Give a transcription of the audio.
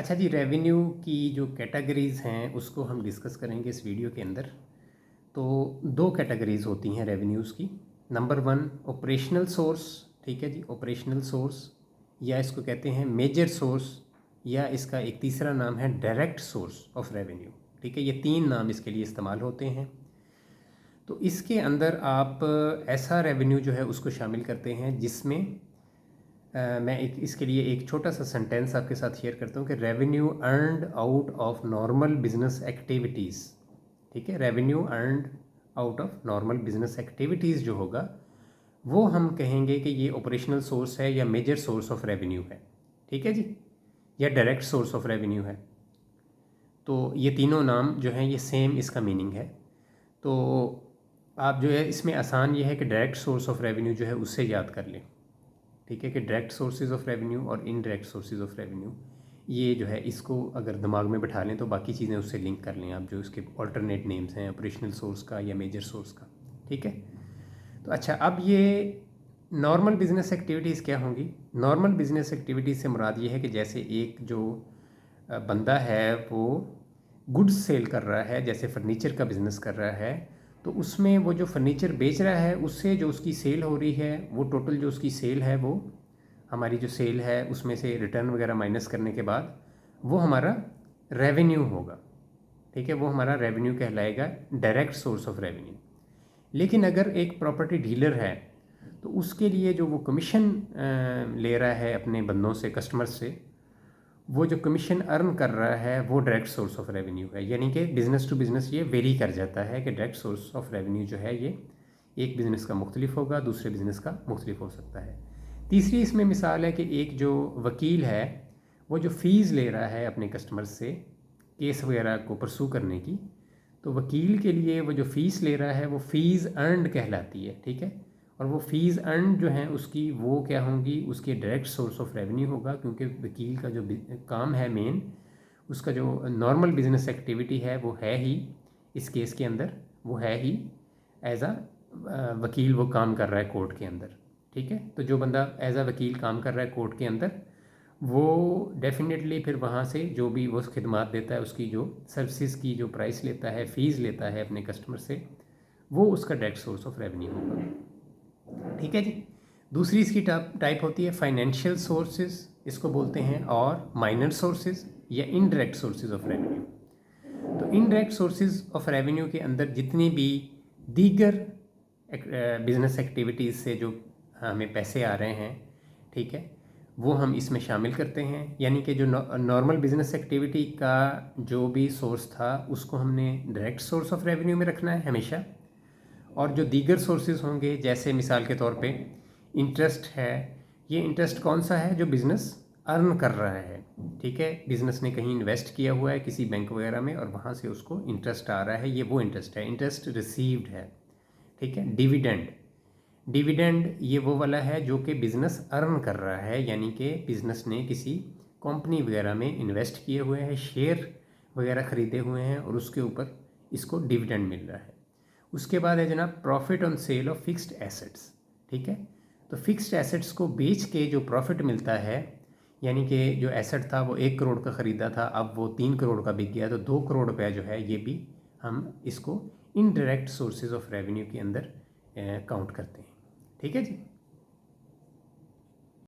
अच्छा जी, रेवेन्यू की जो कैटेगरीज़ हैं उसको हम डिस्कस करेंगे इस वीडियो के अंदर। तो दो कैटेगरीज़ होती हैं रेवेन्यूज़ की। नंबर वन ऑपरेशनल सोर्स, ठीक है जी, ऑपरेशनल सोर्स, या इसको कहते हैं मेजर सोर्स, या इसका एक तीसरा नाम है डायरेक्ट सोर्स ऑफ रेवेन्यू। ठीक है, ये तीन नाम इसके लिए इस्तेमाल होते हैं। तो इसके अंदर आप ऐसा रेवेन्यू जो है उसको शामिल करते हैं जिसमें मैं इसके लिए एक छोटा सा सेंटेंस आपके साथ शेयर करता हूँ कि revenue earned out of normal business activities. ठीक है, revenue earned out of normal business activities जो होगा वो हम कहेंगे कि ये ऑपरेशनल सोर्स है या मेजर सोर्स ऑफ रेवेन्यू है। ठीक है जी, या डायरेक्ट सोर्स ऑफ रेवेन्यू है। तो ये तीनों नाम जो हैं ये सेम इसका मीनिंग है। तो आप जो है इसमें आसान ये है कि डायरेक्ट सोर्स ऑफ रेवेन्यू जो है उससे याद कर लें। ठीक है, कि डायरेक्ट सोर्सेज ऑफ रेवेन्यू और इनडायरेक्ट सोर्सेज ऑफ रेवेन्यू, ये जो है इसको अगर दिमाग में बैठा लें तो बाकी चीज़ें उससे लिंक कर लें आप, जो इसके ऑल्टरनेट नेम्स हैं ऑपरेशनल सोर्स का या मेजर सोर्स का। ठीक है, तो अच्छा, अब ये नॉर्मल बिजनेस एक्टिविटीज़ क्या होंगी? नॉर्मल बिजनेस एक्टिविटीज़ से मुराद ये है कि जैसे एक जो बंदा है वो गुड्स सेल कर रहा है, जैसे फर्नीचर का बिज़नेस कर रहा है, तो उसमें वो जो फर्नीचर बेच रहा है उससे जो उसकी सेल हो रही है वो टोटल जो उसकी सेल है वो हमारी जो सेल है उसमें से रिटर्न वगैरह माइनस करने के बाद वो हमारा रेवेन्यू होगा। ठीक है, वो हमारा रेवेन्यू कहलाएगा, डायरेक्ट सोर्स ऑफ रेवेन्यू। लेकिन अगर एक प्रॉपर्टी डीलर है तो उसके लिए जो वो कमीशन ले रहा है अपने बंदों से, कस्टमर्स से, वो जो कमीशन अर्न कर रहा है वो डायरेक्ट सोर्स ऑफ रेवेन्यू है। यानी कि बिज़नेस टू बिज़नेस ये वेरी कर जाता है कि डायरेक्ट सोर्स ऑफ रेवेन्यू जो है ये एक बिज़नेस का मुख्तलिफ होगा, दूसरे बिज़नेस का मुख्तलिफ हो सकता है। तीसरी इसमें मिसाल है कि एक जो वकील है वो जो फ़ीस ले रहा है अपने कस्टमर्स से केस वगैरह को परसू करने की, तो वकील के लिए वो जो फ़ीस ले रहा है वो फ़ीस अर्नड कहलाती है। ठीक है, और वो फ़ीस अर्न जो है उसकी वो क्या होंगी, उसके डायरेक्ट सोर्स ऑफ रेवेन्यू होगा, क्योंकि वकील का जो काम है मेन, उसका जो नॉर्मल बिजनेस एक्टिविटी है वो है ही इस केस के अंदर, वो है ही एज आ वकील वो काम कर रहा है कोर्ट के अंदर। ठीक है, तो जो बंदा एज आ वकील काम कर रहा है कोर्ट के अंदर वो डेफिनेटली फिर वहाँ से जो भी वो खिदमात देता है, उसकी जो सर्विसेज की जो प्राइस लेता है, फ़ीस लेता है अपने कस्टमर से, वो उसका डायरेक्ट सोर्स ऑफ रेवेन्यू होगा। ठीक है जी, दूसरी इसकी टाइप होती है फाइनेंशियल सोर्सेज, इसको बोलते हैं, और माइनर सोर्सेज या इनडायरेक्ट सोर्सेज ऑफ रेवेन्यू। तो इनडायरेक्ट सोर्सेज ऑफ रेवेन्यू के अंदर जितनी भी दीगर बिजनेस एक्टिविटीज़ से जो हमें पैसे आ रहे हैं, ठीक है, वो हम इसमें शामिल करते हैं। यानी कि जो नॉर्मल बिजनेस एक्टिविटी का जो भी सोर्स था उसको हमने डायरेक्ट सोर्स ऑफ रेवेन्यू में रखना है हमेशा, और जो दीगर सोर्सेज होंगे जैसे मिसाल के तौर पे इंटरेस्ट है, ये इंटरेस्ट कौन सा है? जो बिज़नेस अर्न कर रहा है। ठीक है, बिज़नेस ने कहीं इन्वेस्ट किया हुआ है किसी बैंक वगैरह में और वहाँ से उसको इंटरेस्ट आ रहा है, ये वो इंटरेस्ट है, इंटरेस्ट रिसीव्ड है। ठीक है, डिविडेंड, डिविडेंड ये वो वाला है जो कि बिज़नेस अर्न कर रहा है, यानी कि बिज़नेस ने किसी कंपनी वगैरह में इन्वेस्ट किए हुए हैं, शेयर वगैरह ख़रीदे हुए हैं और उसके ऊपर इसको डिविडेंड मिल रहा है। उसके बाद है जनाब profit on sale of fixed assets. ठीक है, तो फिक्स्ड एसेट्स को बेच के जो प्रॉफिट मिलता है, यानी कि जो एसेट था वो 1 करोड़ का ख़रीदा था, अब वो 3 करोड़ का बिक गया, तो 2 करोड़ रुपया जो है ये भी हम इसको इनडायरेक्ट सोर्सेज ऑफ रेवेन्यू के अंदर काउंट करते हैं। ठीक है जी।